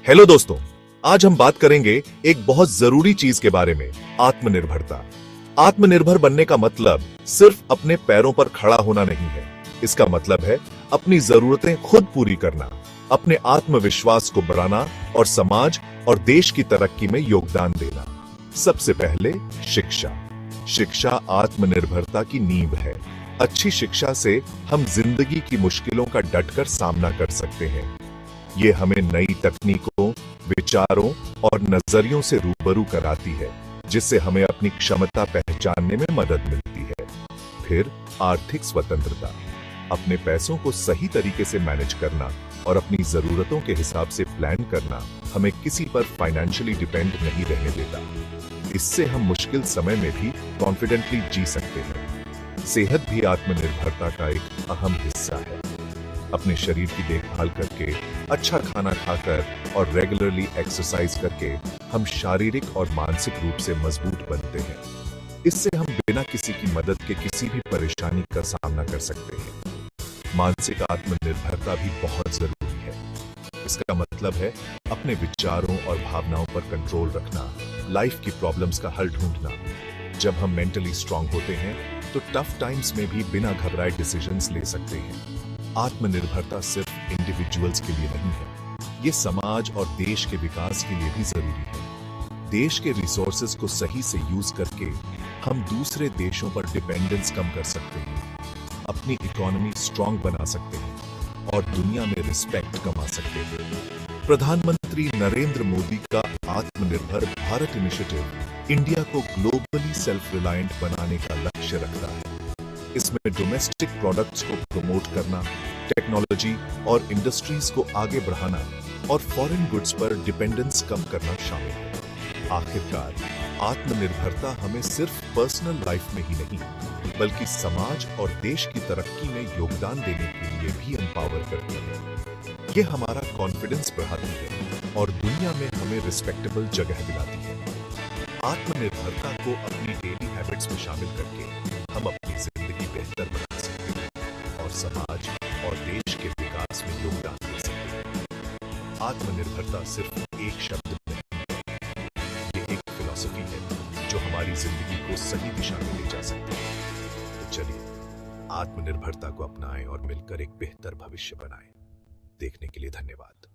Hello दोस्तों, आज हम बात करेंगे एक बहुत जरूरी चीज के बारे में, आत्मनिर्भरता। आत्मनिर्भर बनने का मतलब सिर्फ अपने पैरों पर खड़ा होना नहीं है। इसका मतलब है अपनी जरूरतें खुद पूरी करना, अपने आत्मविश्वास को बढ़ाना और समाज और देश की तरक्की में योगदान देना। सबसे पहले शिक्षा। शिक्षा आत्मनिर्भरता की नींव है। अच्छी शिक्षा से हम जिंदगी की मुश्किलों का डटकर सामना कर सकते हैं। ये हमें नई तकनीकों, विचारों और नजरियों से रूबरू कराती है, जिससे हमें अपनी क्षमता पहचानने में मदद मिलती है। फिर आर्थिक स्वतंत्रता। अपने पैसों को सही तरीके से मैनेज करना और अपनी जरूरतों के हिसाब से प्लान करना हमें किसी पर फाइनेंशियली डिपेंड नहीं रहने देता। इससे हम मुश्किल समय में भी कॉन्फिडेंटली जी सकते हैं। सेहत भी आत्मनिर्भरता का एक अहम हिस्सा है। अपने शरीर की देखभाल करके, अच्छा खाना खाकर और रेगुलरली एक्सरसाइज करके हम शारीरिक और मानसिक रूप से मजबूत बनते हैं। इससे हम बिना किसी की मदद के किसी भी परेशानी का सामना कर सकते हैं। मानसिक आत्मनिर्भरता भी बहुत जरूरी है। इसका मतलब है अपने विचारों और भावनाओं पर कंट्रोल रखना, लाइफ की प्रॉब्लम्स का हल ढूंढना। जब हम मेंटली स्ट्रांग होते हैं तो टफ टाइम्स में भी बिना घबराए डिसीजंस ले सकते हैं। आत्मनिर्भरता सिर्फ इंडिविजुअल्स के लिए नहीं है, ये समाज और देश के विकास के लिए भी जरूरी है। देश के रिसोर्सेज को सही से यूज करके हम दूसरे देशों पर डिपेंडेंस कम कर सकते हैं, अपनी इकोनॉमी स्ट्रांग बना सकते हैं और दुनिया में रिस्पेक्ट कमा सकते हैं। प्रधानमंत्री नरेंद्र मोदी का आत्मनिर्भर भारत इनिशिएटिव इंडिया को ग्लोबली सेल्फ रिलायंट बनाने का लक्ष्य रखता है। इसमें डोमेस्टिक प्रोडक्ट्स को प्रमोट करना, टेक्नोलॉजी और इंडस्ट्रीज को आगे बढ़ाना और फॉरेन गुड्स पर डिपेंडेंस कम करना शामिल है। आखिरकार आत्मनिर्भरता हमें सिर्फ पर्सनल लाइफ में ही नहीं, बल्कि समाज और देश की तरक्की में योगदान देने के लिए भी एम्पावर करती है। ये हमारा कॉन्फिडेंस बढ़ाती है और दुनिया में हमें रिस्पेक्टेबल जगह दिलाती है। आत्मनिर्भरता को अपनी डेली हैबिट्स में शामिल करके हम अपनी जिंदगी बेहतर बना सकते हैं और समाज और देश के विकास में योगदान दे सकते हैं। आत्मनिर्भरता सिर्फ एक शब्द नहीं है, ये एक फिलॉसफी है जो हमारी जिंदगी को सही दिशा में ले जा सकती है। तो चलिए आत्मनिर्भरता को अपनाएं और मिलकर एक बेहतर भविष्य बनाएं। देखने के लिए धन्यवाद।